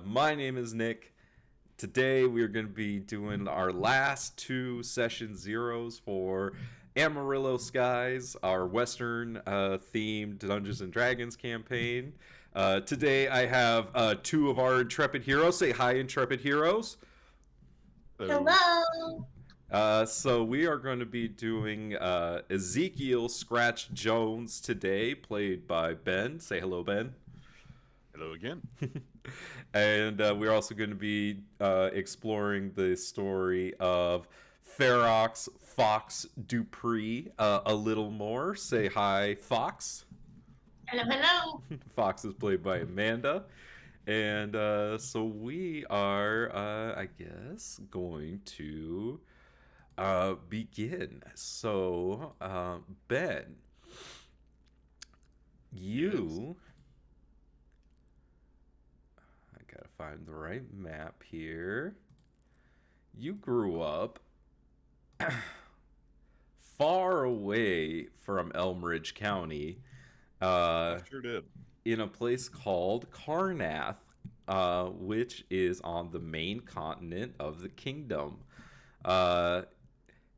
My name is Nick. Today we're going to be doing our last two session zeros for Amarillo Skies, our Western themed Dungeons and Dragons campaign. Today I have two of our intrepid heroes. Say hi, intrepid heroes. Hello. Hello. So we are going to be doing Ezekiel Scratch Jones today, played by Ben. Say hello, Ben. Hello again. And we're also going to be exploring the story of Ferox Fox Dupree a little more. Say hi, Fox. Hello, hello. Fox is played by Amanda. And so we are, I guess, going to begin. So, Ben, you... I gotta find the right map here. You grew up far away from Elmridge County, I sure did. in a place called Karnath, which is on the main continent of the kingdom.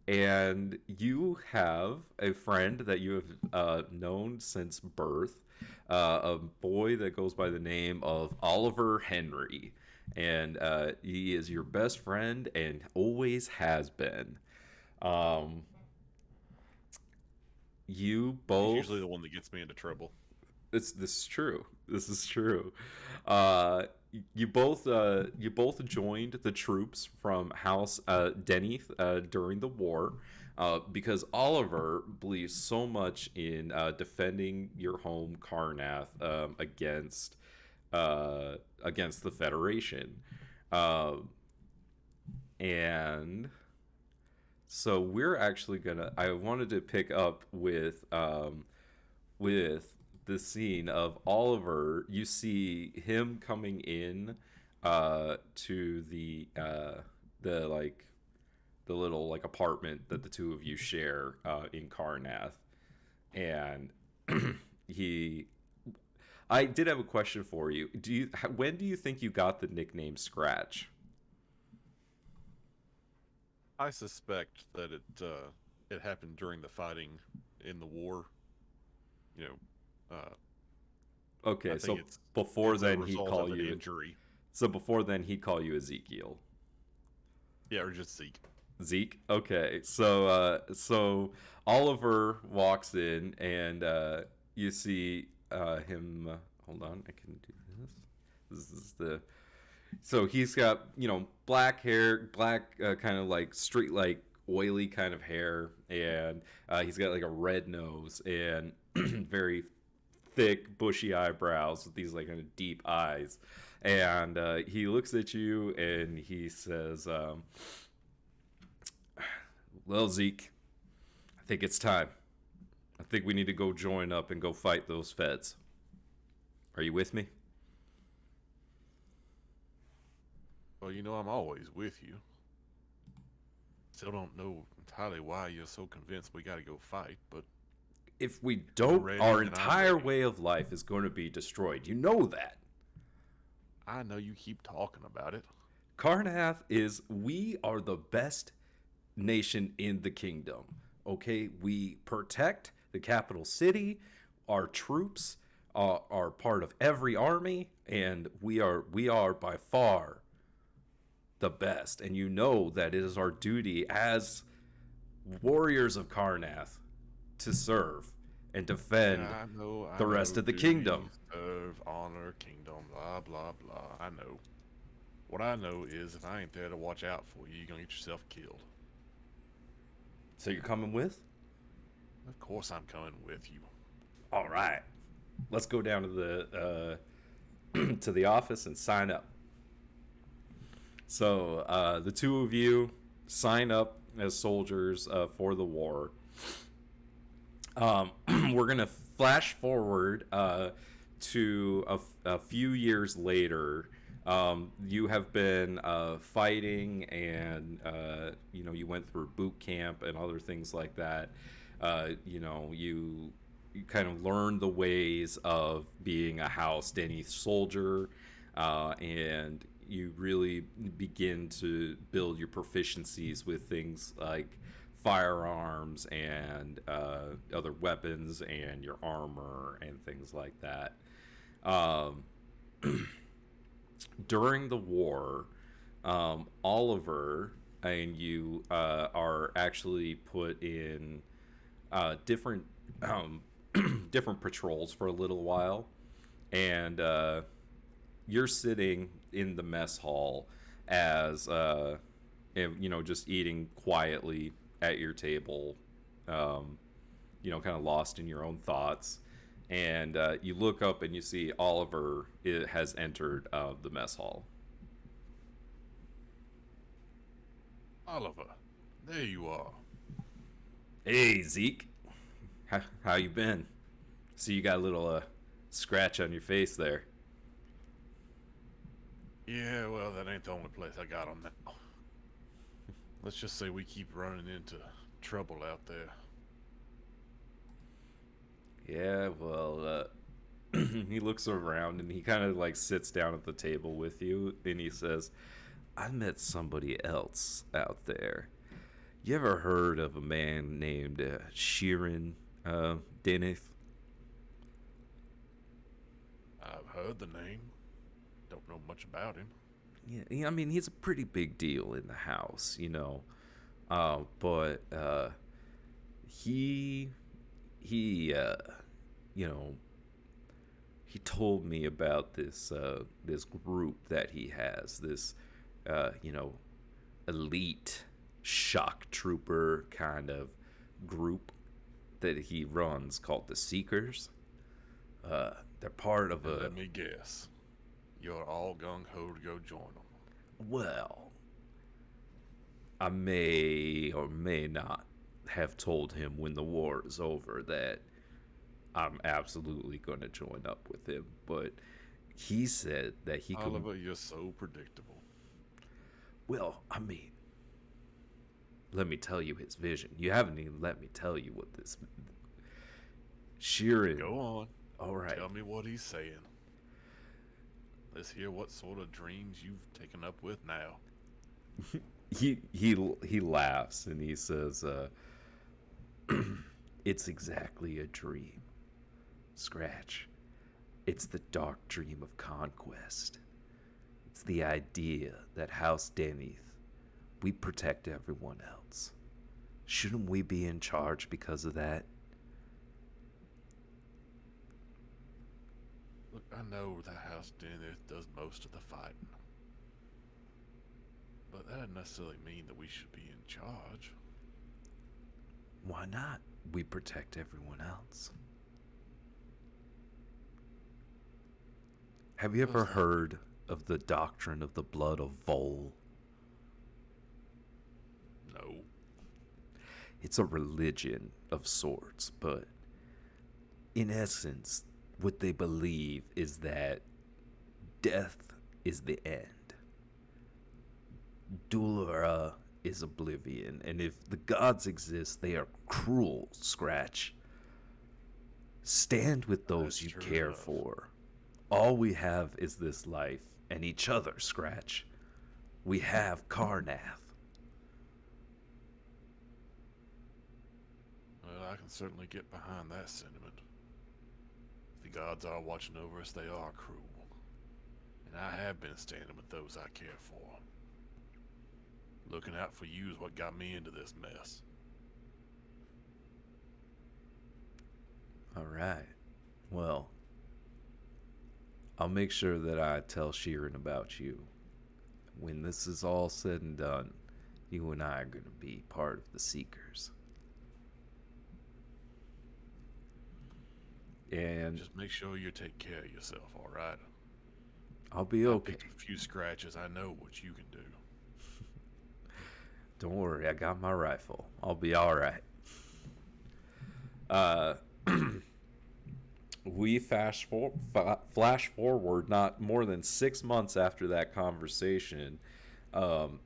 And you have a friend that you have known since birth, a boy that goes by the name of Oliver Henry. And he is your best friend and always has been. You both... He's usually the one that gets me into trouble. This is true. This is true. Uh, you both joined the troops from House Denny during the war, because Oliver believes so much in defending your home Karnath against the Federation, and so we're actually gonna. I wanted to pick up with the scene of Oliver. You see him coming in to the like the little like apartment that the two of you share in Karnath, and he. I did have a question for you. When do you think you got the nickname Scratch? I suspect that it happened during the fighting in the war. You know, Okay, so it's before a then he'd result call of an you. injury. So before then he'd call you Ezekiel. Yeah, or just Zeke. Zeke. Okay, so Oliver walks in and you see him. Hold on, I can do this. This is the. So he's got black hair, black kind of like straight like oily kind of hair, and he's got like a red nose and very thick bushy eyebrows with these like kind of deep eyes, and he looks at you and he says, well, Zeke, I think it's time. I think we need to go join up and go fight those feds. Are you with me? Well, I'm always with you. Still don't know entirely why you're so convinced we got to go fight, but If we don't, ready, our then I'm entire ready. way of life is going to be destroyed. You know that. I know you keep talking about it. We are the best nation in the kingdom. Okay, we protect the capital city. Our troops are part of every army, and we are by far the best. And you know that it is our duty as warriors of Karnath to serve and defend Yeah, I the rest know, of the duty, kingdom. serve, honor, kingdom, blah, blah, blah. I know. What I know is if I ain't there to watch out for you, you're going to get yourself killed. So you're coming with? Of course I'm coming with you. All right. Let's go down to the to the office and sign up. So the two of you sign up as soldiers for the war. We're gonna flash forward to a few years later. You have been fighting, and you went through boot camp and other things like that. You kind of learn the ways of being a House Denny soldier. and you really begin to build your proficiencies with things like firearms and other weapons and your armor and things like that. Um, During the war, Oliver and you are actually put in different um, different patrols for a little while, and you're sitting in the mess hall as just eating quietly at your table, um, kind of lost in your own thoughts. And you look up and you see Oliver has entered the mess hall. Oliver, there you are. Hey Zeke, how you been? See, you got a little scratch on your face there. Yeah, well, that ain't the only place I got him now. Let's just say we keep running into trouble out there. Yeah, well, he looks around and he kind of like sits down at the table with you and he says, I met somebody else out there. You ever heard of a man named Sheeran Deneth? I've heard the name. Don't know much about him. Yeah, I mean, he's a pretty big deal in the house, but he you know he told me about this group that he has, this elite shock trooper kind of group that he runs called the Seekers. They're part of And a let me guess. You're all gung-ho to go join them. well, I may or may not have told him when the war is over that I'm absolutely going to join up with him, but he said that he could. Oliver, you're so predictable. Well, I mean, let me tell you his vision. You haven't even let me tell you what this. Sheeran. Go on. All right. Tell me what he's saying. Let's hear what sort of dreams you've taken up with now. He laughs and he says, "It's exactly a dream, Scratch. It's the dark dream of conquest. It's the idea that House Deneth, we protect everyone else. Shouldn't we be in charge because of that?" Look, I know the House Deneth does most of the fighting. But that doesn't necessarily mean that we should be in charge. Why not? We protect everyone else. Have you ever heard of the doctrine of the blood of Vole? No. It's a religion of sorts, but in essence, what they believe is that death is the end. Dulra is oblivion, and if the gods exist, they are cruel, Scratch. Stand with those That's you true care enough. for. All we have is this life and each other, Scratch. We have Karnath. Well, I can certainly get behind that sentiment. If the gods are watching over us, they are cruel. And I have been standing with those I care for. Looking out for you is what got me into this mess. All right. Well, I'll make sure that I tell Sheeran about you. When this is all said and done, you and I are going to be part of the Seekers. And Just make sure you take care of yourself, alright? I'll be I okay. picked a few scratches. I know what you can do. Don't worry, I got my rifle. I'll be all right. We flash forward not more than 6 months after that conversation. The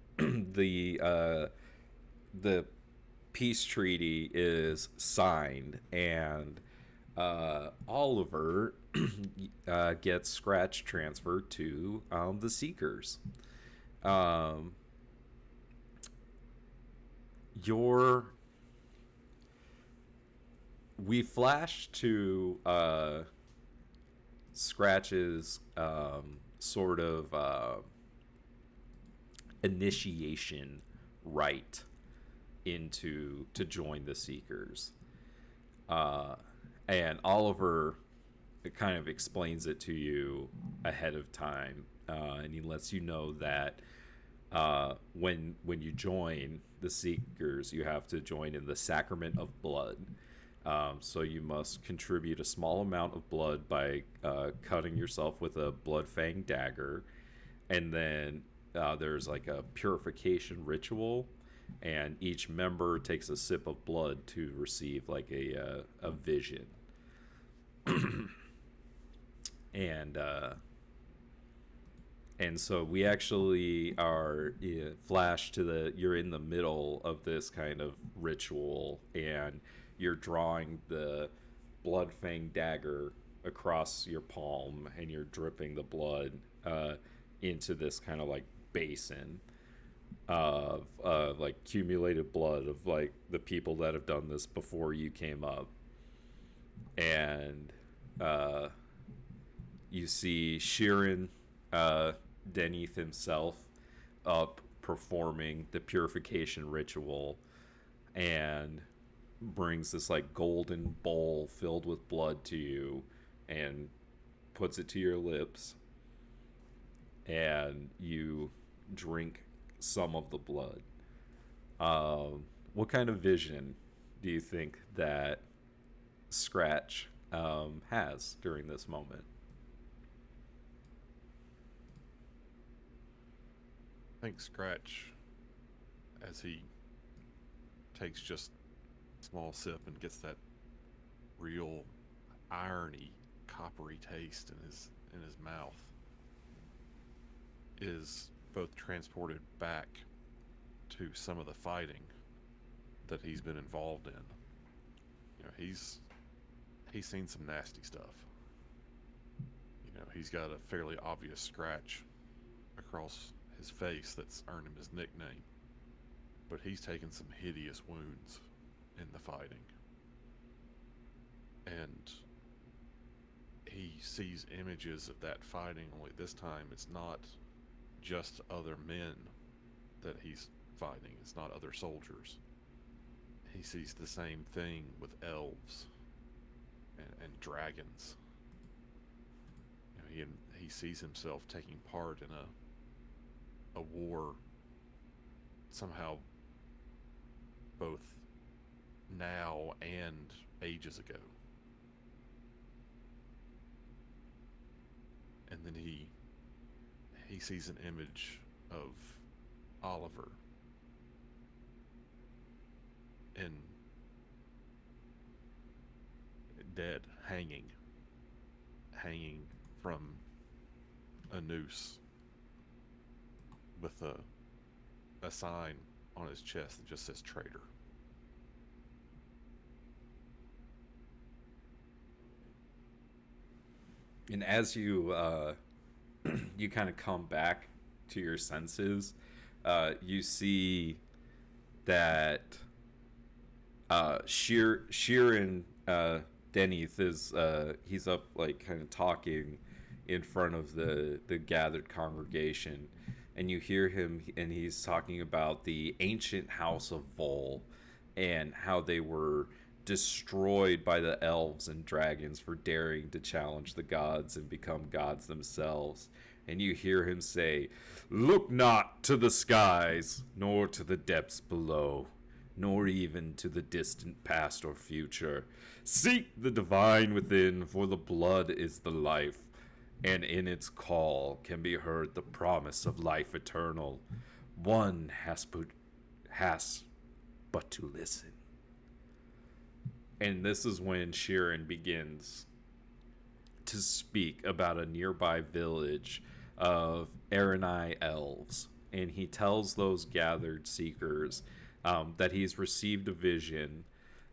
peace treaty is signed, and Oliver gets Scratch transferred to the Seekers. Um, your we flash to Scratch's sort of initiation rite into to join the Seekers. And Oliver kind of explains it to you ahead of time, and he lets you know that when you join the Seekers, you have to join in the Sacrament of Blood. So you must contribute a small amount of blood by cutting yourself with a blood fang dagger, and then there's like a purification ritual, and each member takes a sip of blood to receive like a vision. and and so we actually are flashed to you're in the middle of this kind of ritual, and you're drawing the blood fang dagger across your palm, and you're dripping the blood into this kind of like basin of like accumulated blood of like the people that have done this before you came up. And you see Sheeran Deneth himself up performing the purification ritual, and brings this like golden bowl filled with blood to you and puts it to your lips, and you drink some of the blood. What kind of vision do you think that Scratch has during this moment? I think Scratch, as he takes just a small sip and gets that real irony, coppery taste in his mouth, is both transported back to some of the fighting that he's been involved in. You know, he's seen some nasty stuff. You know, he's got a fairly obvious scratch across his face that's earned him his nickname. But he's taken some hideous wounds in the fighting. And he sees images of that fighting, only this time it's not just other men that he's fighting. It's not other soldiers. He sees the same thing with elves and dragons. You know, he sees himself taking part in a war somehow both now and ages ago. And then he sees an image of Oliver in dead, hanging from a noose with a sign on his chest that just says traitor. And as you you kind of come back to your senses, you see that Sheeran Deneth is he's up like kind of talking in front of the gathered congregation, and you hear him, and he's talking about the ancient house of Vole and how they were destroyed by the elves and dragons for daring to challenge the gods and become gods themselves. And you hear him say, "Look not to the skies, nor to the depths below, nor even to the distant past or future. Seek the divine within, for the blood is the life, and in its call can be heard the promise of life eternal. One has but to listen." And this is when Sheeran begins to speak about a nearby village of Aranai elves. And he tells those gathered seekers that he's received a vision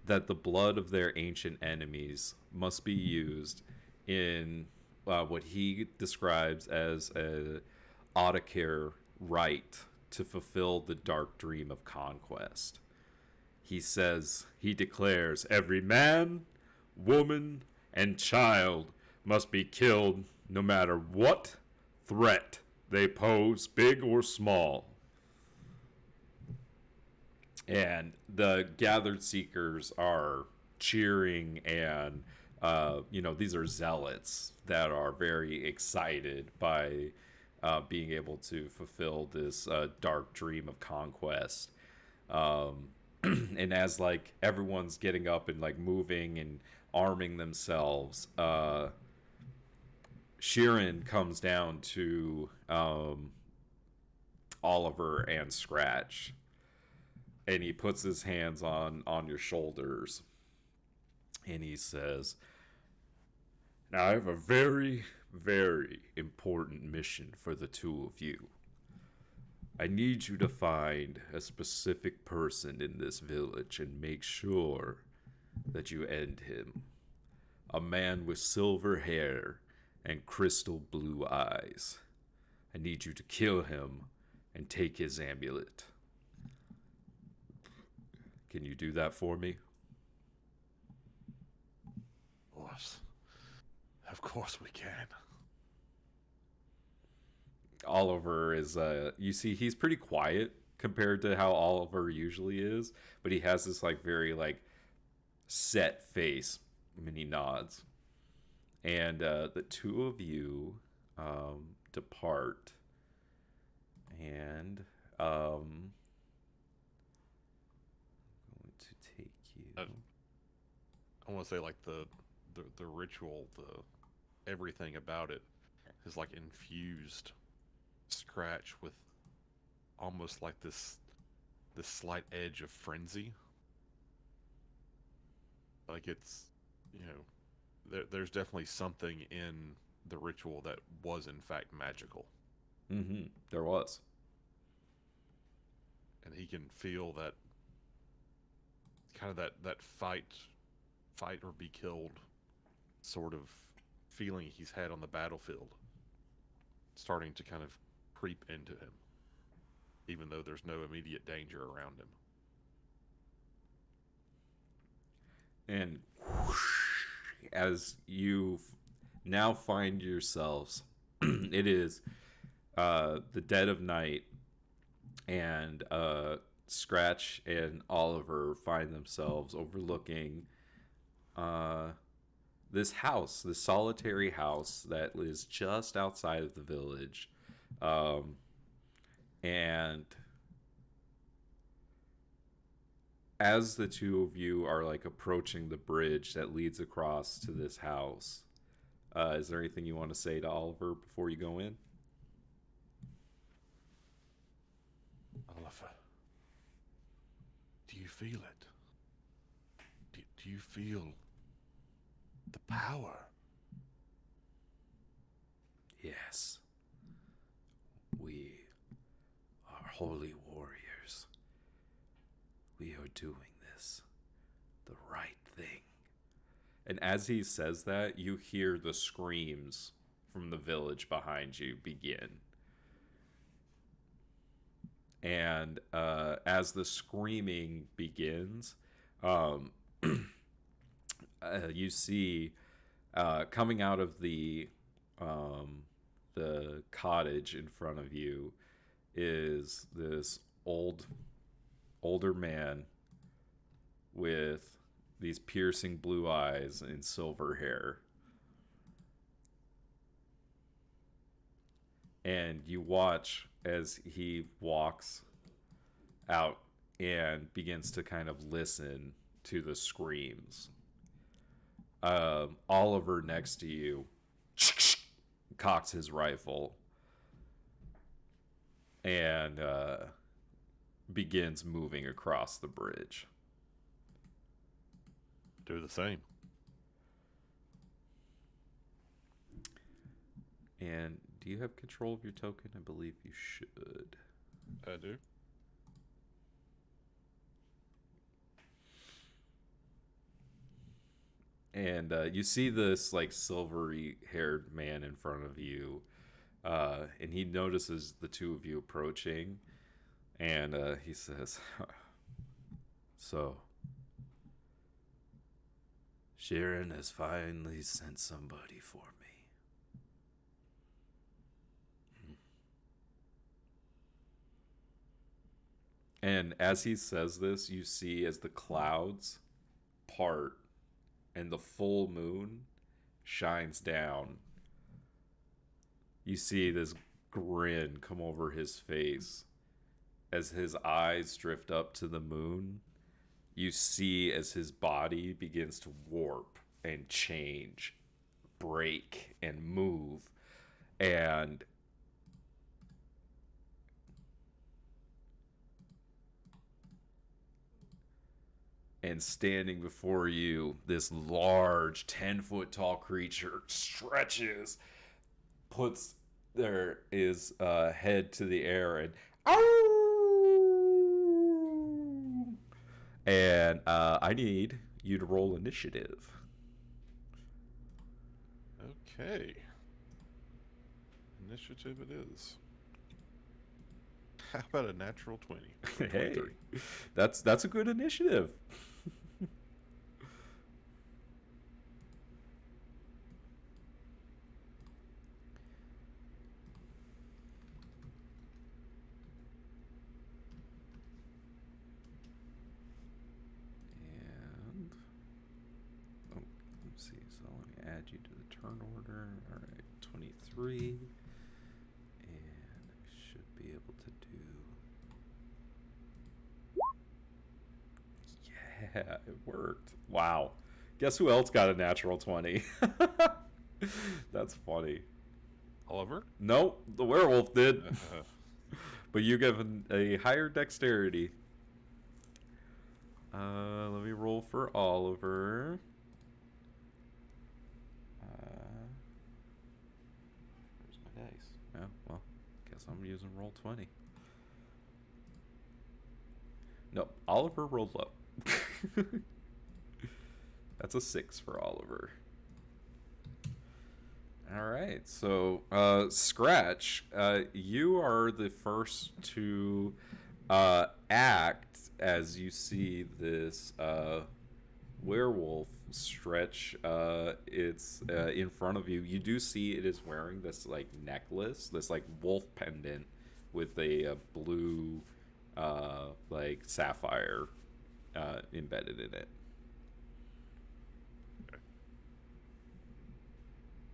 that the blood of their ancient enemies must be used in what he describes as a Audicare right to fulfill the dark dream of conquest. He declares, every man, woman, and child must be killed no matter what threat they pose, big or small. And the gathered seekers are cheering, and these are zealots that are very excited by being able to fulfill this dark dream of conquest. And as like everyone's getting up and like moving and arming themselves, Sheeran comes down to Oliver and Scratch, and he puts his hands on your shoulders, and he says, now I have a very, very important mission for the two of you. I need you to find a specific person in this village and make sure that you end him. A man with silver hair and crystal blue eyes. I need you to kill him and take his amulet. Can you do that for me? Of course we can. Oliver is, you see, he's pretty quiet compared to how Oliver usually is, but he has this, like, very, like, set face when he nods. And the two of you depart, and I'm going to take you. I want to say, like, the ritual, everything about it is, like, infused Scratch with almost like this slight edge of frenzy. Like, it's, there's definitely something in the ritual that was in fact magical. Mm-hmm. There was. And he can feel that kind of that fight or be killed sort of feeling he's had on the battlefield starting to kind of creep into him, even though there's no immediate danger around him. And whoosh, as you now find yourselves, it is the dead of night, and Scratch and Oliver find themselves overlooking this house, this solitary house that is just outside of the village. And as the two of you are like approaching the bridge that leads across to this house, is there anything you want to say to Oliver before you go in? Oliver, do you feel it? Do you feel the power? Yes. We are holy warriors. We are doing this the right thing. And as he says that, you hear the screams from the village behind you begin. And as the screaming begins, you see coming out of the cottage in front of you is this older man with these piercing blue eyes and silver hair. And you watch as he walks out and begins to kind of listen to the screams. Oliver next to you cocks his rifle and begins moving across the bridge. Do the same. And do you have control of your token? I believe you should. I do. and you see this like silvery haired man in front of you, and he notices the two of you approaching, and he says, "So, Sharon has finally sent somebody for me." And as he says this, you see as the clouds part and the full moon shines down, you see this grin come over his face as his eyes drift up to the moon. You see as his body begins to warp and change, break and move, and standing before you, this large 10-foot tall creature stretches, puts his head to the air, and I need you to roll initiative. Okay. Initiative it is. How about a natural 20? Hey, that's a good initiative. And let's see. So let me add you to the turn order. All right, 23, and I should be able to do. Yeah, it worked. Wow. Guess who else got a natural 20? That's funny. Oliver? Nope, the werewolf did. But you given a higher dexterity. Let me roll for Oliver. Where's my dice? Oh, well, guess I'm using roll 20. Nope, Oliver rolled low. That's a 6 for Oliver. All right, so Scratch, you are the first to act as you see this werewolf stretch its in front of you. You do see it is wearing this like necklace, this like wolf pendant with a blue like sapphire embedded in it.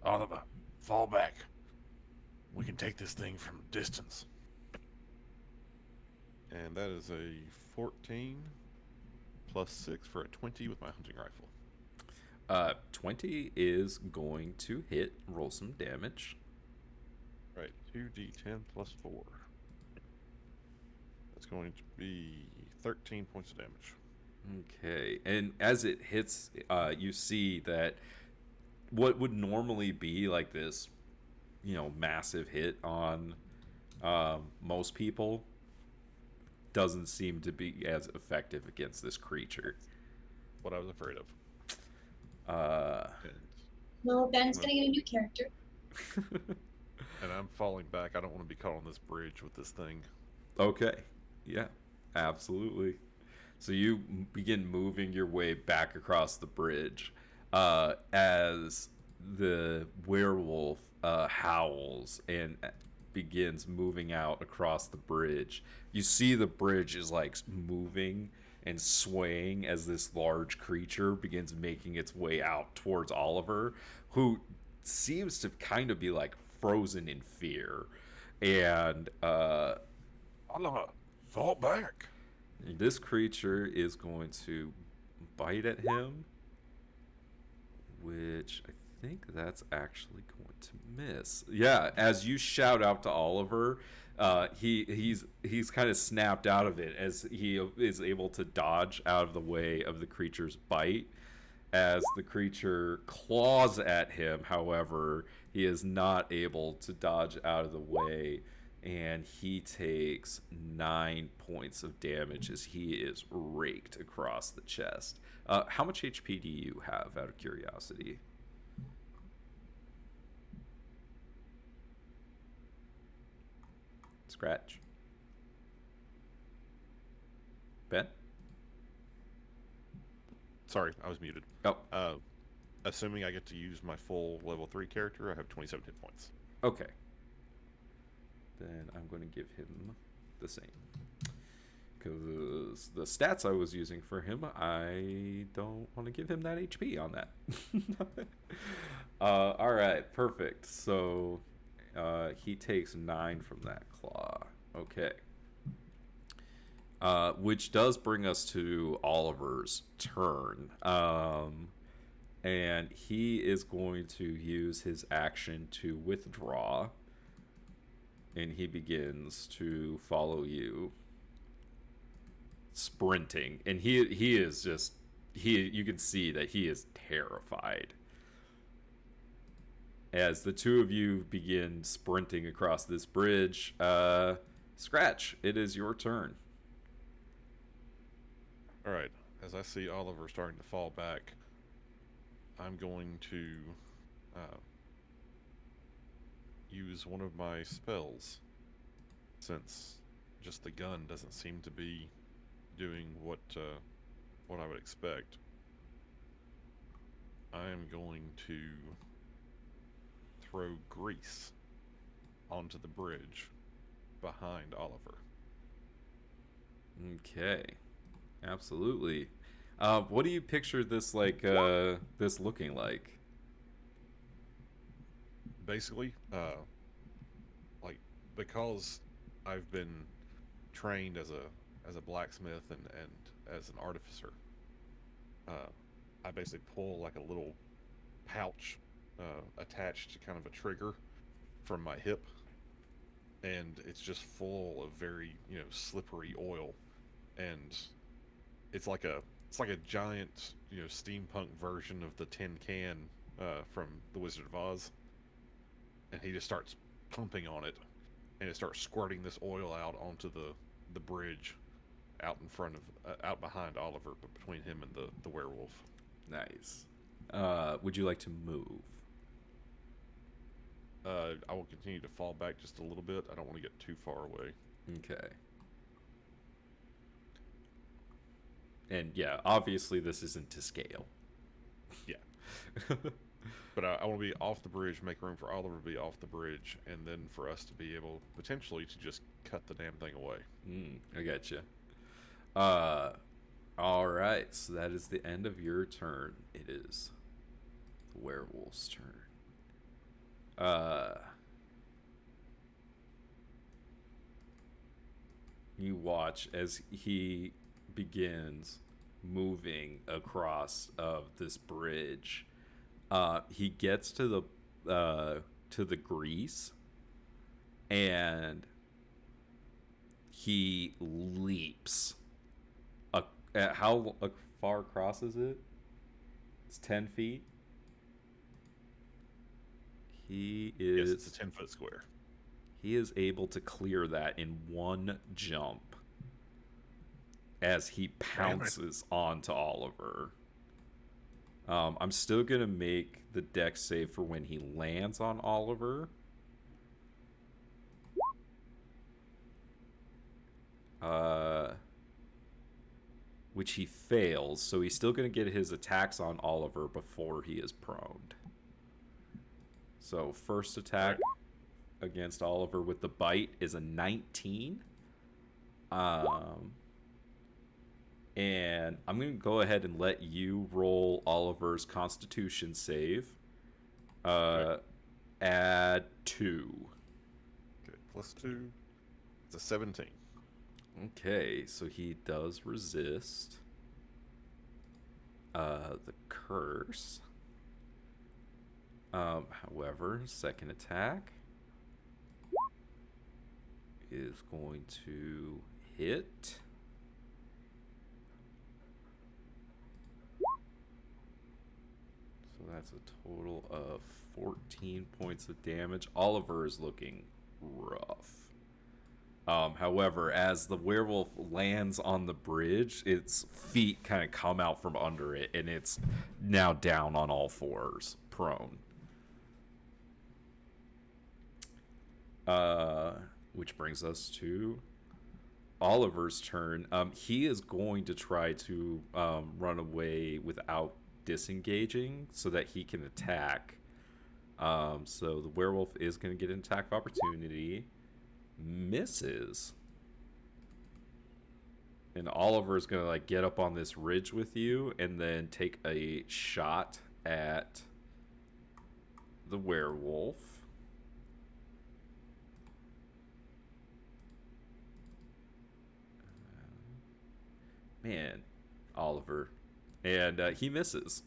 Oliver, fall back. We can take this thing from a distance. And that is a 14 plus 6 for a 20 with my hunting rifle. 20 is going to hit. Roll some damage. Right, 2d10 plus 4. That's going to be 13 points of damage. Okay, and as it hits, you see that what would normally be like this, massive hit on most people doesn't seem to be as effective against this creature. What I was afraid of. Well, Ben's gonna get a new character. And I'm falling back. I don't want to be caught on this bridge with this thing. Okay, yeah, absolutely. So you begin moving your way back across the bridge as the werewolf howls and begins moving out across the bridge. You see the bridge is like moving and swaying as this large creature begins making its way out towards Oliver, who seems to kind of be like frozen in fear. And Oliver, fall back. This creature is going to bite at him, which I think that's actually going to miss. Yeah, as you shout out to Oliver, he's kind of snapped out of it as he is able to dodge out of the way of the creature's bite. As the creature claws at him, however, he is not able to dodge out of the way and he takes 9 points of damage as he is raked across the chest. How much HP do you have, out of curiosity? Scratch. Ben? Sorry, I was muted. Oh, Assuming I get to use my full level 3 character, I have 27 hit points. okay. Then I'm going to give him the same. Because the stats I was using for him, I don't want to give him that HP on that. All right, perfect. So he takes 9 from that claw. Okay. Which does bring us to Oliver's turn. And he is going to use his action to withdraw. And he begins to follow you, sprinting. And he is just, you can see that he is terrified. As the two of you begin sprinting across this bridge, Scratch, it is your turn. All right. As I see Oliver starting to fall back, I'm going to use one of my spells, since just the gun doesn't seem to be doing what I would expect. I am going to throw grease onto the bridge behind Oliver. Okay, absolutely. What do you picture this this looking like? Basically, like, because I've been trained as a blacksmith and as an artificer, I basically pull like a little pouch attached to kind of a trigger from my hip, and it's just full of very, slippery oil, and it's like a giant, steampunk version of the tin can from The Wizard of Oz. And he just starts pumping on it, and it starts squirting this oil out onto the bridge out in front of out behind Oliver, but between him and the werewolf. Nice. Would you like to move? I will continue to fall back just a little bit. I don't want to get too far away. Okay. And yeah, obviously this isn't to scale. Yeah. But I want to be off the bridge, make room for Oliver to be off the bridge, and then for us to be able, potentially, to just cut the damn thing away. I gotcha. Alright, so that is the end of your turn. It is the werewolf's turn. You watch as he begins moving across of this bridge. He gets to the grease, and he leaps. How far across is it? It's 10 feet. He is. Yes, it's a 10-foot square. He is able to clear that in one jump as he pounces onto Oliver. I'm still going to make the dex save for when he lands on Oliver. Which he fails, so he's still going to get his attacks on Oliver before he is proned. So first attack against Oliver with the bite is a 19. And I'm going to go ahead and let you roll Oliver's Constitution save. Add 2. Okay, plus 2. It's a 17. Okay, so he does resist the curse. However, second attack is going to hit. So that's a total of 14 points of damage. Oliver is looking rough. However, as the werewolf lands on the bridge, its feet kind of come out from under it, and it's now down on all fours, prone. Which brings us to Oliver's turn. He is going to try to run away without disengaging so that he can attack. So the werewolf is going to get an attack of opportunity. Misses. And Oliver's going to like get up on this ridge with you and then take a shot at the werewolf. Man, Oliver. And he misses.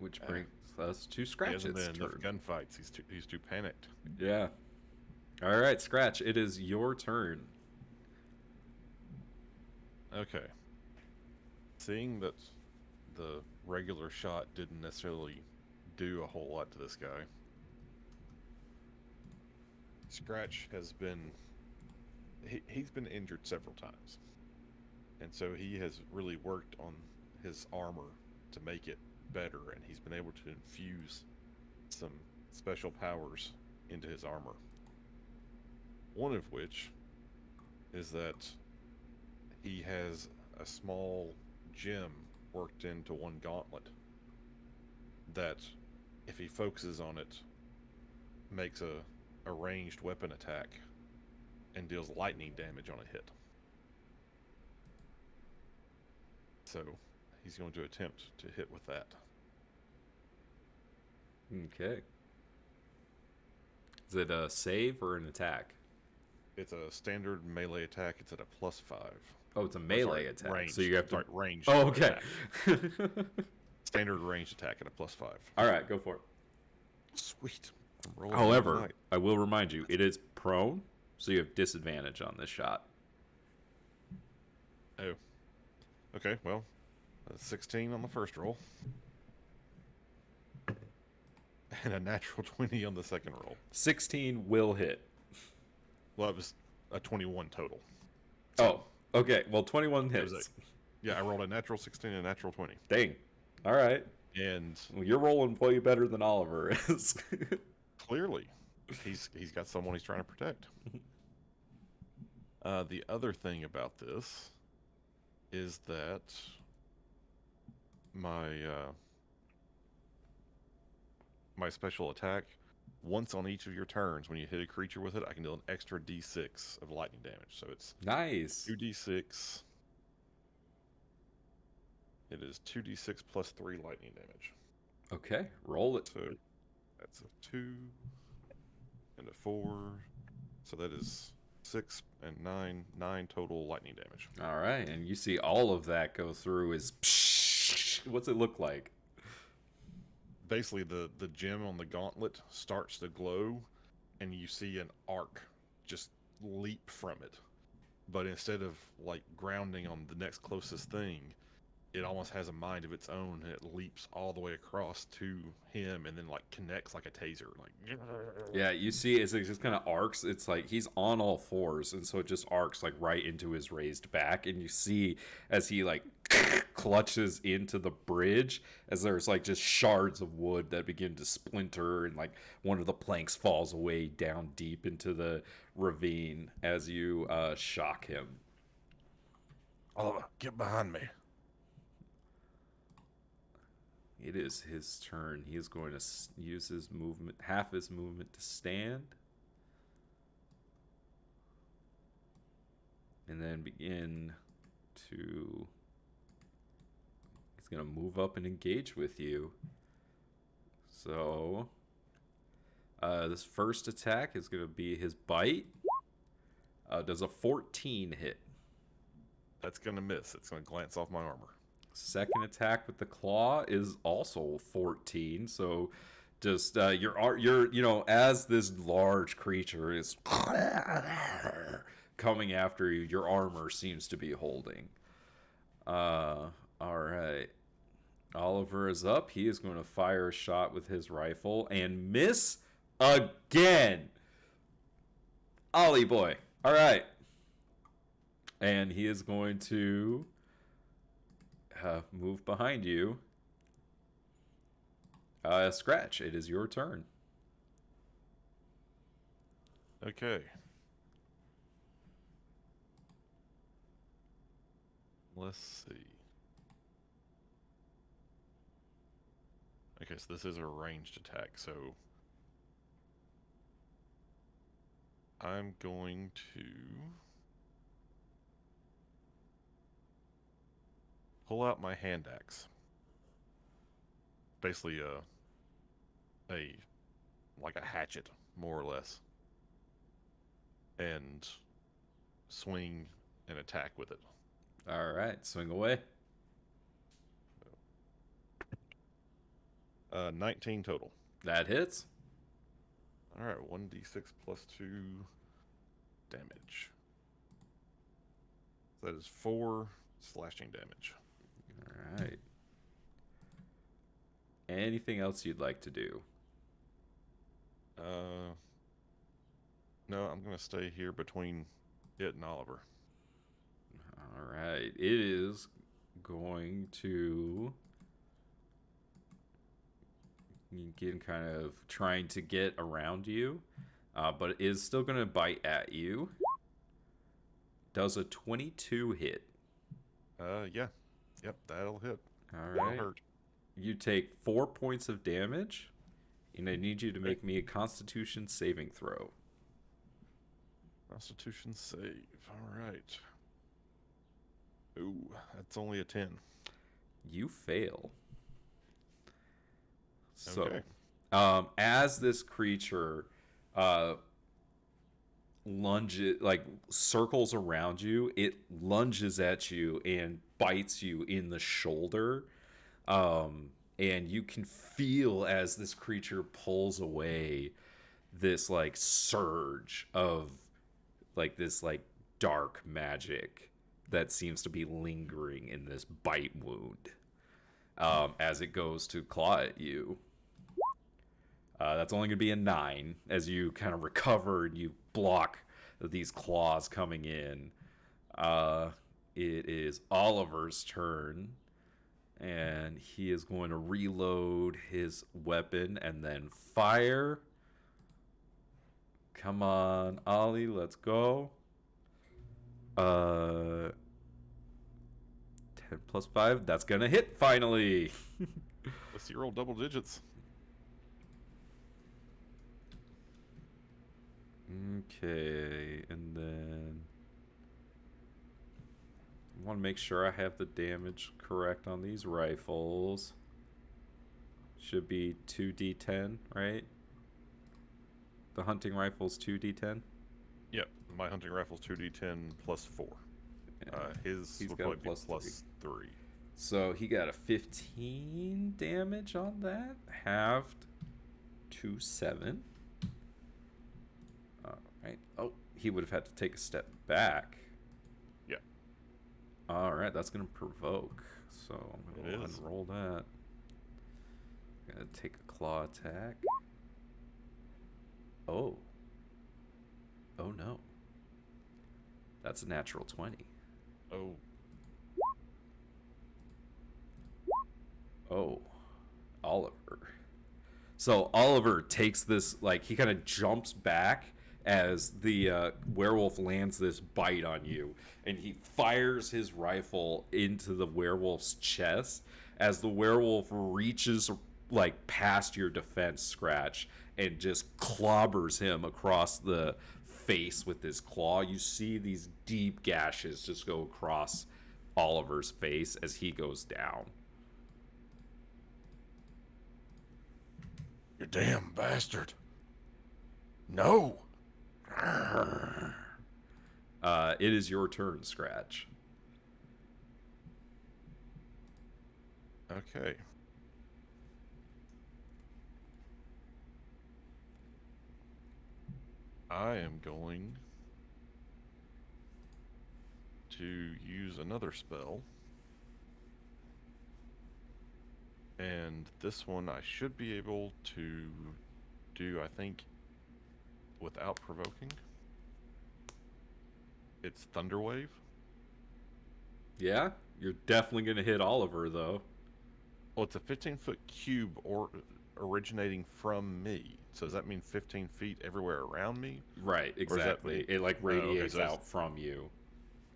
Which brings us to Scratch's He hasn't been turn. enough gunfights. He's too panicked. Yeah. All right, Scratch. It is your turn. Okay. Seeing that the regular shot didn't necessarily do a whole lot to this guy, Scratch has been... He's been injured several times. And so he has really worked on his armor to make it better, and he's been able to infuse some special powers into his armor. One of which is that he has a small gem worked into one gauntlet that, if he focuses on it, makes a ranged weapon attack and deals lightning damage on a hit. So he's going to attempt to hit with that. Okay. Is it a save or an attack? It's a standard melee attack. It's at a +5. Oh, it's a melee attack. Ranged. So you have to... ranged. Oh, okay. Standard ranged attack at a +5. All right, go for it. Sweet. I'm rolling However, tonight. I will remind you, it is prone, so you have disadvantage on this shot. Oh. Okay, well, 16 on the first roll. And a natural 20 on the second roll. 16 will hit. Well, it was a 21 total. Oh, okay. Well, 21 It was hits. Yeah, I rolled a natural 16 and a natural 20. Dang. All right. And Well, you're rolling way better than Oliver is. clearly, he's got someone he's trying to protect. The other thing about this is that my my special attack, once on each of your turns, when you hit a creature with it, I can deal an extra d6 of lightning damage. So it's Nice. 2d6. It is 2d6 plus 3 lightning damage. Okay, roll it. So that's a 2 and a 4. So that is 6 and 9 total lightning damage. All right, and you see all of that go through is... What's it look like? Basically, the gem on the gauntlet starts to glow, and you see an arc just leap from it. But instead of like grounding on the next closest thing, it almost has a mind of its own, and it leaps all the way across to him, and then like connects like a taser. Like, Yeah, you see it just kind of arcs. It's like he's on all fours, and so it just arcs like right into his raised back, and you see as he like clutches into the bridge, as there's like just shards of wood that begin to splinter, and like one of the planks falls away down deep into the ravine as you shock him. Oliver, get behind me. It is his turn. He is going to use his movement, half his movement, to stand. And then begin to... He's going to move up and engage with you. So... this first attack is going to be his bite. Does a 14 hit? That's gonna miss. It's gonna glance off my armor. Second attack with the claw is also 14. So just you're you know, as this large creature is coming after you, your armor seems to be holding. All right. Oliver is up. He is going to fire a shot with his rifle and miss again. Ollie boy. All right. And he is going to move behind you. Scratch, it is your turn. Okay. Let's see. Okay, so this is a ranged attack, so I'm going to pull out my hand axe. Basically like a hatchet, more or less. And swing and attack with it. All right, swing away. 19 total. That hits. All right, 1d6 plus 2 damage. So that is 4 slashing damage. All right. Anything else you'd like to do? No, I'm going to stay here between it and Oliver. All right. It is going to begin kind of trying to get around you, but it is still going to bite at you. Does a 22 hit? Yeah. Yep, that'll hit. All That'll right. hurt. You take 4 points of damage, and I need you to make me a Constitution saving throw. Constitution save. All right. Ooh, that's only a 10. You fail. So, Okay. as this creature lunges, like circles around you, it lunges at you and bites you in the shoulder. And you can feel as this creature pulls away this like surge of like this like dark magic that seems to be lingering in this bite wound as it goes to claw at you. That's only going to be a 9 as you kind of recover and you block these claws coming in. It is Oliver's turn, and he is going to reload his weapon and then fire. Come on, Ollie, let's go. 10 plus 5, that's gonna hit finally. Let's see, roll double digits. Okay, and then I want to make sure I have the damage correct on these rifles. Should be 2d10, right? The hunting rifle's 2d10? Yep, my hunting rifle's 2d10 plus 4. His He's would got a probably be plus 3. So he got a 15 damage on that, halved to 7. All right. Oh, he would have had to take a step back. Yeah. All right, that's going to provoke. So I'm going to go ahead and roll that. Going to take a claw attack. Oh. Oh no. That's a natural 20. Oh. Oh. Oliver. So Oliver takes this, like, he kind of jumps back as the werewolf lands this bite on you, and he fires his rifle into the werewolf's chest as the werewolf reaches like past your defense, Scratch, and just clobbers him across the face with his claw. You see these deep gashes just go across Oliver's face as he goes down. You damn bastard. No. It is your turn, Scratch. Okay. I am going to use another spell. And this one I should be able to do, I think, without provoking, it's Thunderwave. Yeah, you're definitely gonna hit Oliver though. Well, it's a 15-foot cube or originating from me. So does that mean 15 feet everywhere around me? Right, Or does that exactly. mean... It like Oh, okay, radiates so it's... out from you.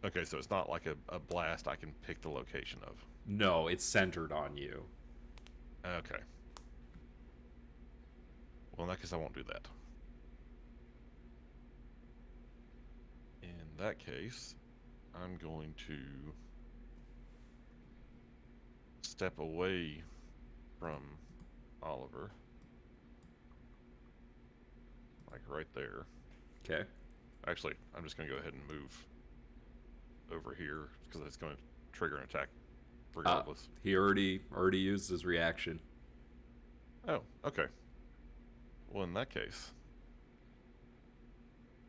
Okay, so it's not like a blast I can pick the location of. No, it's centered on you. Okay. Well, in that case, I won't do that. In that case, I'm going to step away from Oliver. Like right there. Okay. Actually, I'm just going to go ahead and move over here because it's going to trigger an attack regardless. He already used his reaction. Oh, okay. Well, in that case,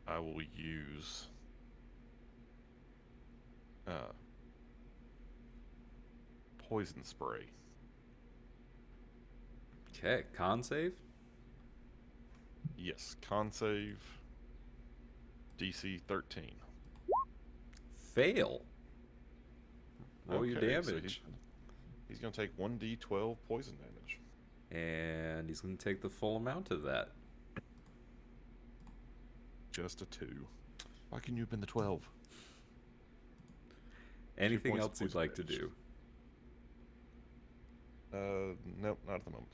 I will use poison spray. Okay, con save. Yes, con save. DC 13. Fail. Roll your Okay, so damage. he's going to take 1d12 poison damage. And he's going to take the full amount of that. Just a 2. Why couldn't you have been the 12? Anything points of else you'd poison like to damage. do? Nope, not at the moment.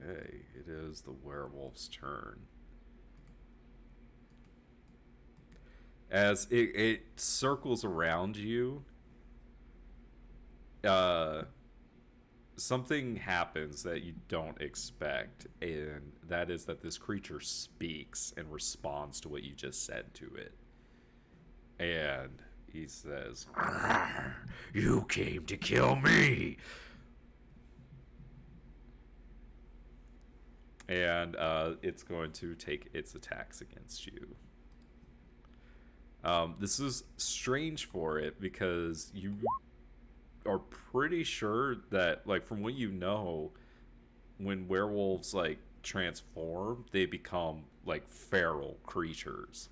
Okay, it is the werewolf's turn. As it circles around you, something happens that you don't expect, and that is that this creature speaks and responds to what you just said to it. And he says, "You came to kill me." And it's going to take its attacks against you. This is strange for it because you are pretty sure that, like, from what you know, when werewolves like transform, they become like feral creatures.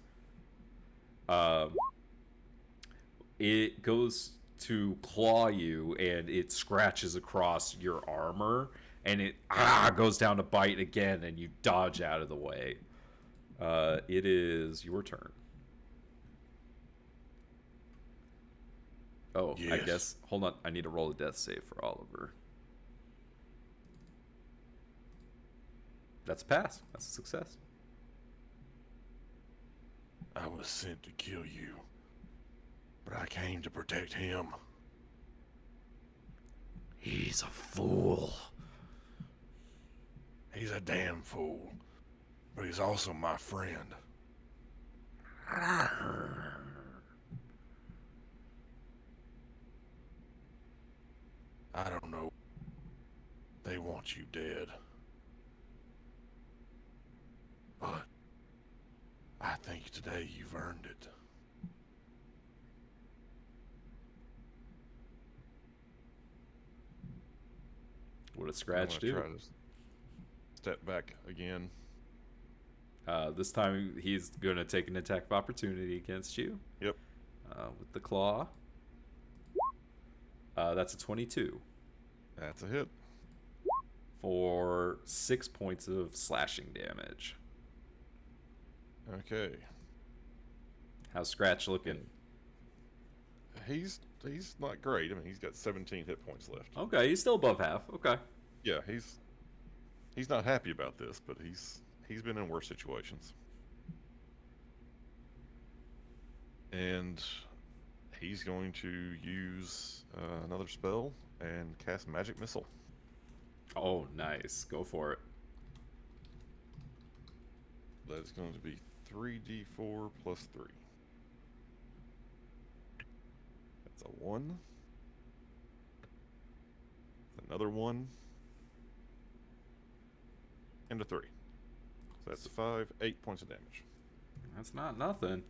It goes to claw you and it scratches across your armor and it goes down to bite again and you dodge out of the way. It is your turn. Oh, I Yes. guess. Hold on. I need to roll a death save for Oliver. That's a pass. That's a success. I was sent to kill you, but I came to protect him. He's a fool. He's a damn fool, but he's also my friend. I don't know. They want you dead. But I think today you've earned it. What did Scratch do? Try to step back again. This time he's going to take an attack of opportunity against you. Yep. With the claw. That's a 22 That's a hit. for 6 points of slashing damage. Okay. How's Scratch looking? He's not great. I mean, he's got 17 hit points left. Okay, he's still above half. Okay. Yeah, he's not happy about this, but he's been in worse situations. And he's going to use another spell and cast Magic Missile. Oh, nice. Go for it. That is going to be 3d4 plus 3. That's a 1. Another 1. And a 3. So that's 8 points of damage. That's not nothing.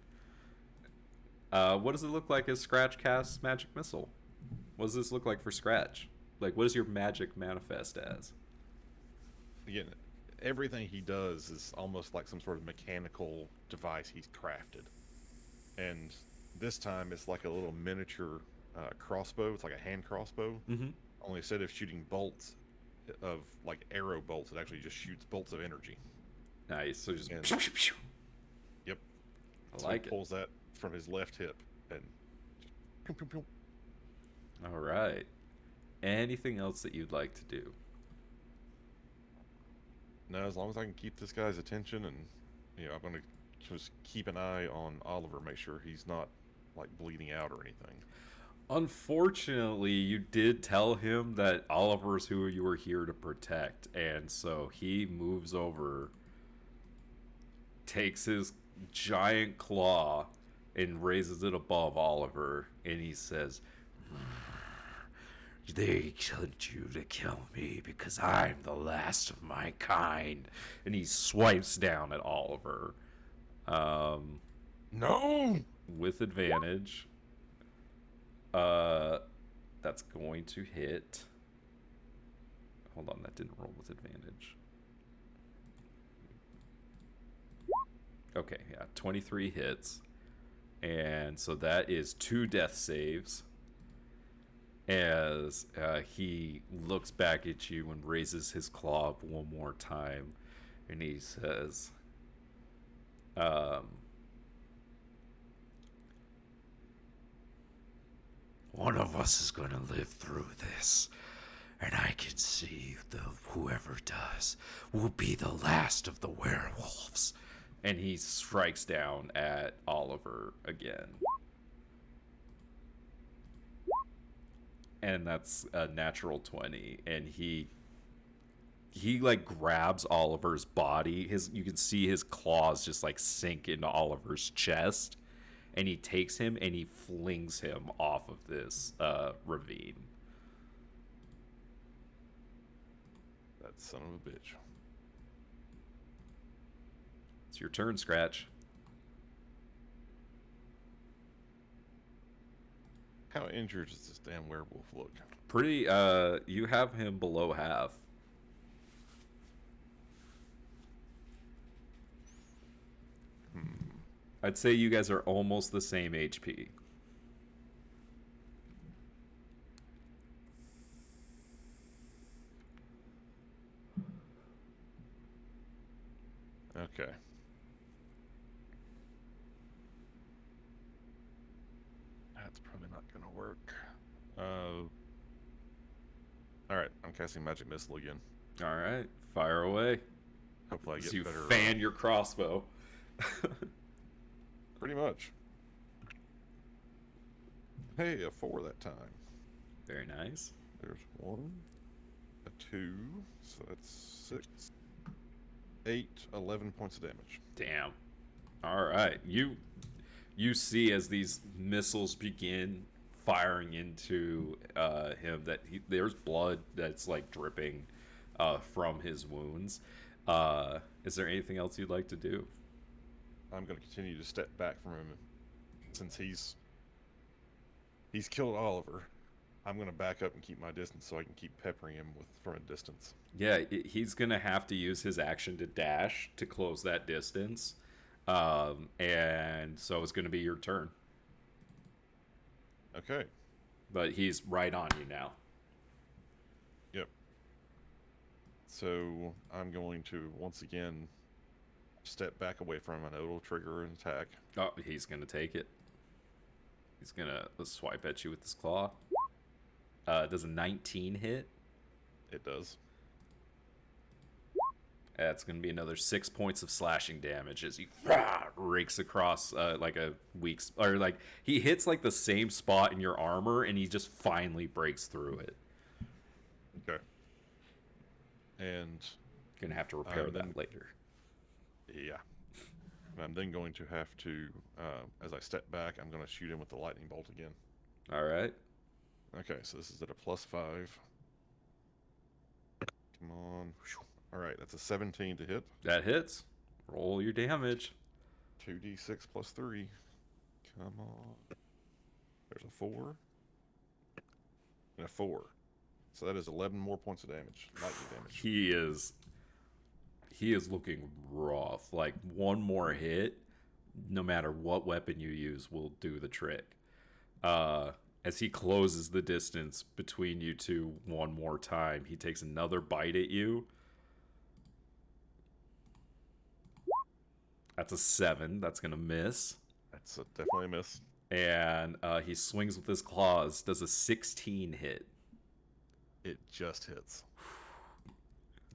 What does it look like as Scratch casts Magic Missile? What does this look like for Scratch? Like, what does your magic manifest as? Again, everything he does is almost like some sort of mechanical device he's crafted. And this time it's like a little miniature crossbow. It's like a hand crossbow. Mm-hmm. Only instead of shooting bolts of like arrow bolts, it actually just shoots bolts of energy. Nice. So just. And, Pew, pew, pew. yep. I So like he it. pulls that from his left hip and just pew, pew, pew. All right. Anything else that you'd like to do? Now, as long as I can keep this guy's attention, and I'm going to just keep an eye on Oliver, make sure he's not like bleeding out or anything. Unfortunately, you did tell him that Oliver's who you were here to protect, and so he moves over, takes his giant claw, and raises it above Oliver, and he says, "They sent you to kill me because I'm the last of my kind." And he swipes down at Oliver. No! With advantage. That's going to hit. Hold on, that didn't roll with advantage. Okay, yeah, 23 hits. And so that is 2 death saves. As he looks back at you and raises his claw up one more time. And he says, "One of us is going to live through this, and I can see whoever does will be the last of the werewolves." And he strikes down at Oliver again. And that's a natural 20. And he like grabs Oliver's body. You can see his claws just like sink into Oliver's chest. And he takes him and he flings him off of this ravine. That son of a bitch. It's your turn, Scratch. How injured does this damn werewolf look? Pretty, you have him below half. I'd say you guys are almost the same HP. Okay. That's probably not going to work. Alright, I'm casting Magic Missile again. Alright, fire away. Hopefully I So get you better. fan your crossbow. Pretty much. Hey, a 4 that time. Very nice. There's 1, a 2, so that's 6, 8, 11 points of damage. Damn. Alright, you see as these missiles begin firing into him that there's blood that's like dripping from his wounds. Is there anything else you'd like to do? I'm going to continue to step back from him since he's killed Oliver. I'm going to back up and keep my distance so I can keep peppering him from a distance. Yeah, he's going to have to use his action to dash to close that distance. And so it's going to be your turn. Okay. But he's right on you now. Yep. So I'm going to once again step back away from him, and it'll trigger an attack. Oh, he's going to take it. He's going to swipe at you with his claw. Does a 19 hit? It does. That's going to be another 6 points of slashing damage as he rakes across like a weak... Or like, he hits like the same spot in your armor, and he just finally breaks through it. Okay. And... Going to have to repair that later. Yeah. And I'm then going to have to, as I step back, I'm going to shoot him with the lightning bolt again. All right. Okay, so this is at a +5. Come on. All right, that's a 17 to hit. That hits. Roll your damage. 2d6 + 3. Come on. There's a 4. And a 4. So that is 11 more points of damage. Lightning damage. he is looking rough. Like one more hit, no matter what weapon you use, will do the trick. As he closes the distance between you two one more time, he takes another bite at you. That's a 7. That's gonna miss. That's definitely a miss. And he swings with his claws. Does a 16 hit? It just hits.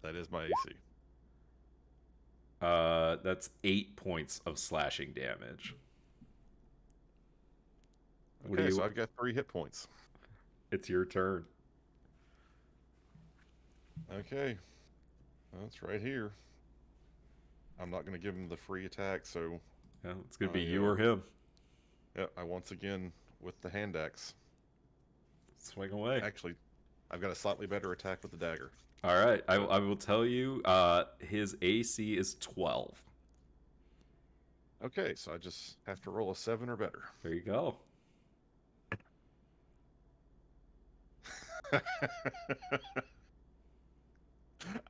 That is my AC. That's 8 points of slashing damage. Okay, so I've got 3 hit points. It's your turn. Okay. Well, it's right here. I'm not going to give him the free attack, so... Yeah, it's going to be you or him. Yeah, I once again, with the hand axe. Swing away. Actually, I've got a slightly better attack with the dagger. All right, I will tell you, his AC is 12. Okay, so I just have to roll a 7 or better. There you go.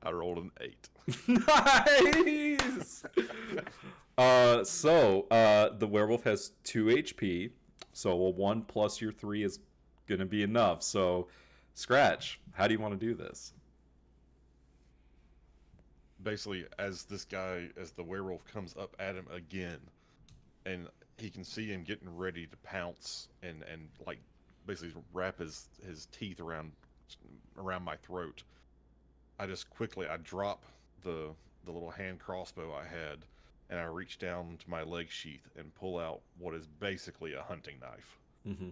I rolled an 8. Nice! The werewolf has 2 HP, so a 1 plus your 3 is going to be enough. So, Scratch, how do you want to do this? Basically, as the werewolf comes up at him again, and he can see him getting ready to pounce and like basically wrap his teeth around my throat, I drop the little hand crossbow I had, and I reach down to my leg sheath and pull out what is basically a hunting knife. Mm-hmm.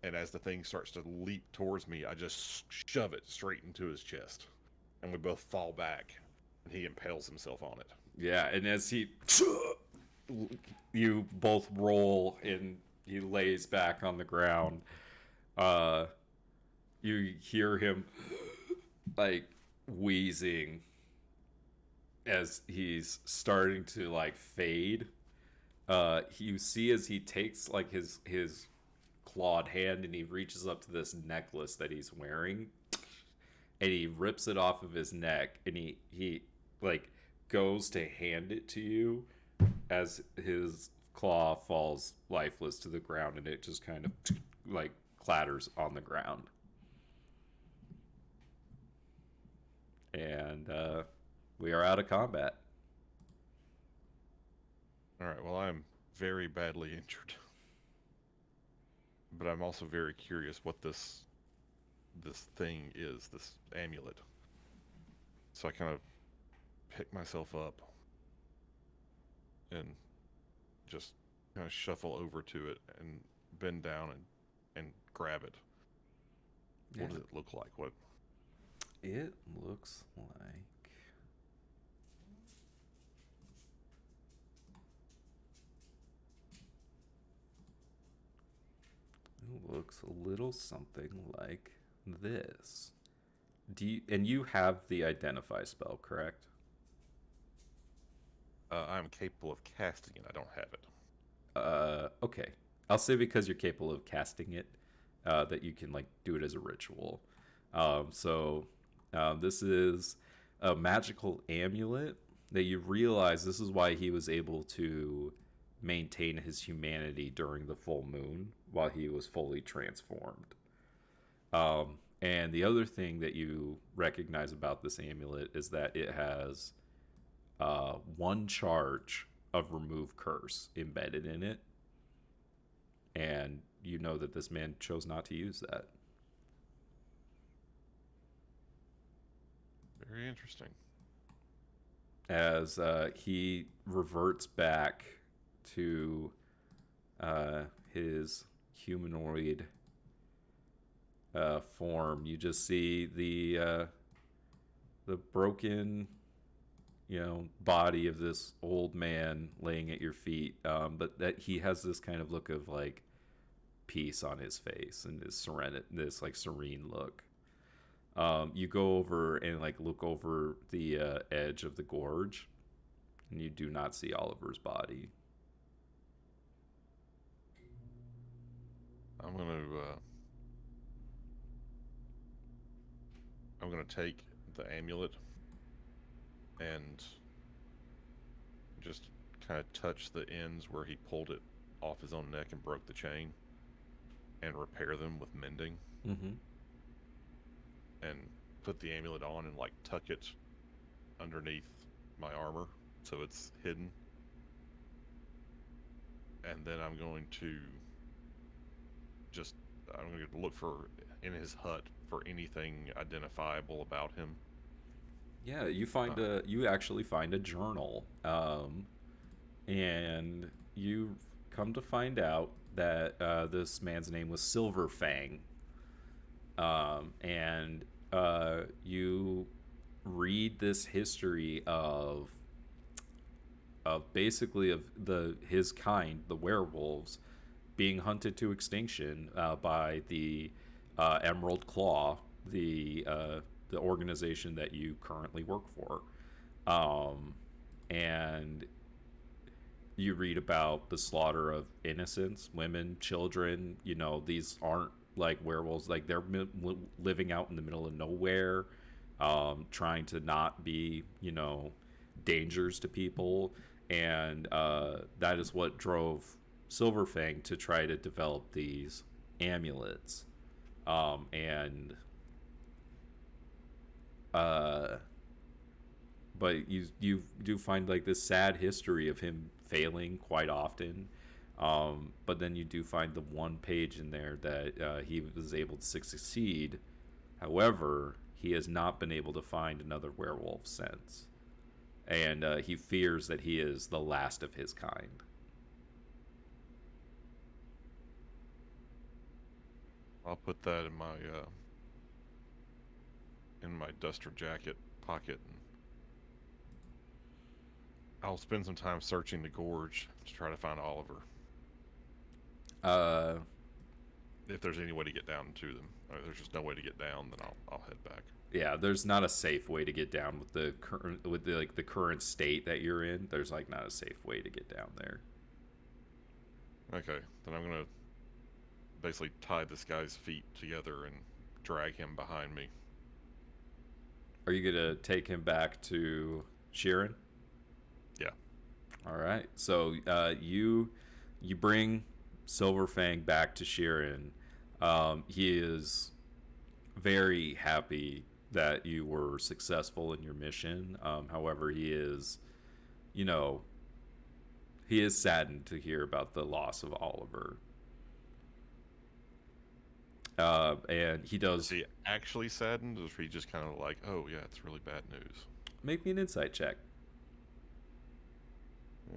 And as the thing starts to leap towards me, I just shove it straight into his chest, and we both fall back, and he impales himself on it. Yeah, and as you both roll and he lays back on the ground, you hear him like wheezing as he's starting to like fade. You see as he takes like his clawed hand and he reaches up to this necklace that he's wearing, and he rips it off of his neck, and he like goes to hand it to you as his claw falls lifeless to the ground, and it just kind of like clatters on the ground. And we are out of combat. All right, well, I'm very badly injured, but I'm also very curious what this thing is, this amulet. So I kind of pick myself up and just kind of shuffle over to it and bend down and grab it. Yeah. What does it look like? What? It looks like... It looks a little something like this. And you have the identify spell, correct? I'm capable of casting it. I don't have it. Okay. I'll say because you're capable of casting it, that you can like do it as a ritual. This is a magical amulet that you realize this is why he was able to maintain his humanity during the full moon while he was fully transformed. And the other thing that you recognize about this amulet is that it has 1 charge of remove curse embedded in it. And you know that this man chose not to use that. Very interesting. As he reverts back to his humanoid form, you just see the broken, body of this old man laying at your feet, but that he has this kind of look of like peace on his face and this like serene look. You go over and like look over the edge of the gorge, and you do not see Oliver's body. I'm gonna take the amulet and just kind of touch the ends where he pulled it off his own neck and broke the chain, and repair them with mending, Mm-hmm. and put the amulet on and like tuck it underneath my armor so it's hidden. And then I'm going to just I'm going to look for in his hut for anything identifiable about him. Yeah, you actually find a journal, and you come to find out that this man's name was Silverfang, and you read this history of basically of his kind, the werewolves, being hunted to extinction by the Emerald Claw, the organization that you currently work for, and you read about the slaughter of innocents, women, children. You know, these aren't like werewolves; like they're living out in the middle of nowhere, trying to not be, dangers to people, and that is what drove Silverfang to try to develop these amulets, and uh, but you do find like this sad history of him failing quite often. But then you do find the one page in there that he was able to succeed. However, he has not been able to find another werewolf since, and he fears that he is the last of his kind. I'll put that in my duster jacket pocket, and I'll spend some time searching the gorge to try to find Oliver. Uh, If there's any way to get down to them, or if there's just no way to get down, then I'll head back. yeah, there's not a safe way to get down with the current the current state that you're in. There's like not a safe way to get down there. Okay, then I'm gonna basically tie this guy's feet together and drag him behind me. Are you gonna take him back to Sheeran? Yeah. All right. So you bring Silverfang back to Sheeran. He is very happy that you were successful in your mission. However, you know, he is saddened to hear about the loss of Oliver. And he Is does he actually saddened, or is he just kind of like, oh yeah, it's really bad news? make me an insight check.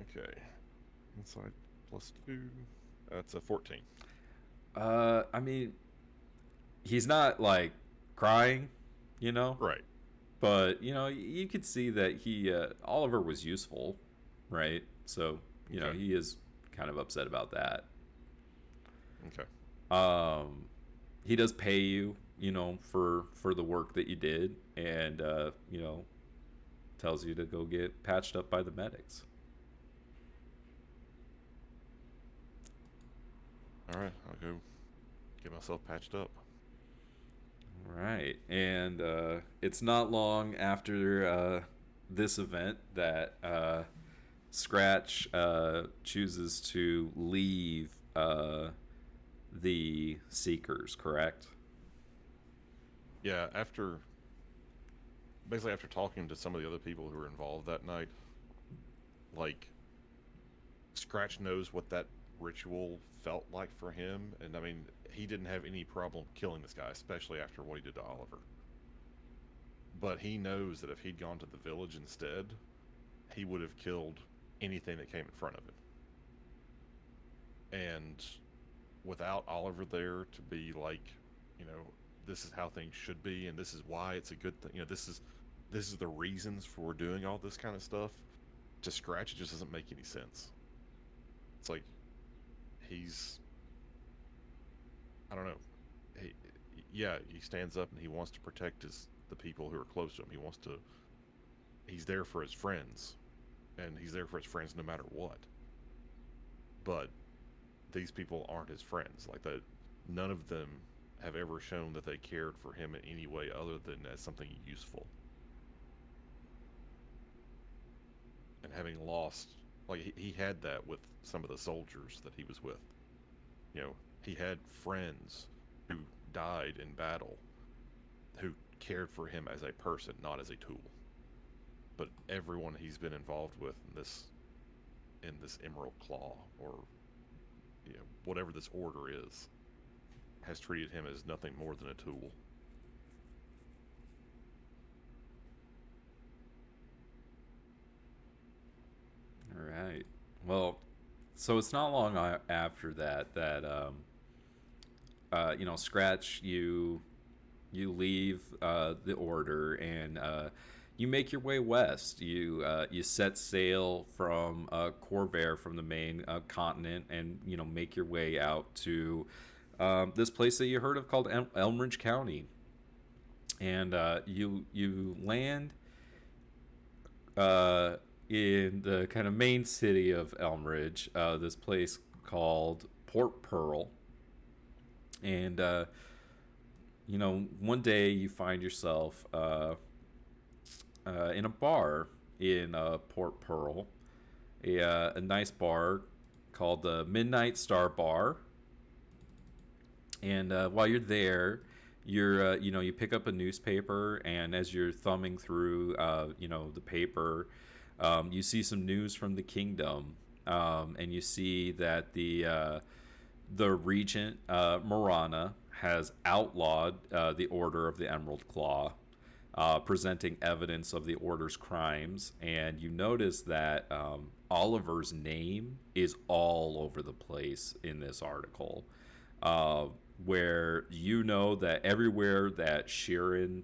Okay. Inside +2. That's a 14. I mean, he's not like crying, you know, Right. but you could see that he Oliver was useful, right? So Okay. he is kind of upset about that. Okay. He does pay you, for the work that you did, and tells you to go get patched up by the medics. All right. I'll go get myself patched up. Right, and it's not long after this event that Scratch chooses to leave the Seekers, correct? Yeah. After talking to some of the other people who were involved that night, like, Scratch knows what that ritual felt like for him, and I mean, he didn't have any problem killing this guy, especially after what he did to Oliver. But he knows that if he'd gone to the village instead, he would have killed anything that came in front of him. And without Oliver there to be like, this is how things should be, and this is why it's a good thing. This is the reasons for doing all this kind of stuff. To Scratch, it just doesn't make any sense. It's like I don't know. He stands up and he wants to protect the people who are close to him. He's there for his friends, and he's there for his friends no matter what. But these people aren't his friends. Like that, none of them have ever shown that they cared for him in any way other than as something useful. and having lost, like he had that with some of the soldiers that he was with. You know, he had friends who died in battle who cared for him as a person, not as a tool. But everyone he's been involved with in this Emerald Claw, or whatever this order is, has treated him as nothing more than a tool. All right. Well, so it's not long after that Scratch, you leave the order, and you make your way west. You set sail from Corvair, from the main continent, and make your way out to this place that you heard of called Elmridge County, and you land in the kind of main city of Elmridge, this place called Port Pearl, and one day you find yourself in a bar in Port Pearl, a nice bar called the Midnight Star Bar. And while you're there, you pick up a newspaper, and as you're thumbing through the paper, you see some news from the kingdom, and you see that the regent, Marana, has outlawed the Order of the Emerald Claw, presenting evidence of the Order's crimes. And you notice that Oliver's name is all over the place in this article, where that everywhere that Sharon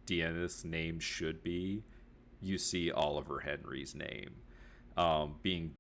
Deanna's name should be, you see Oliver Henry's name being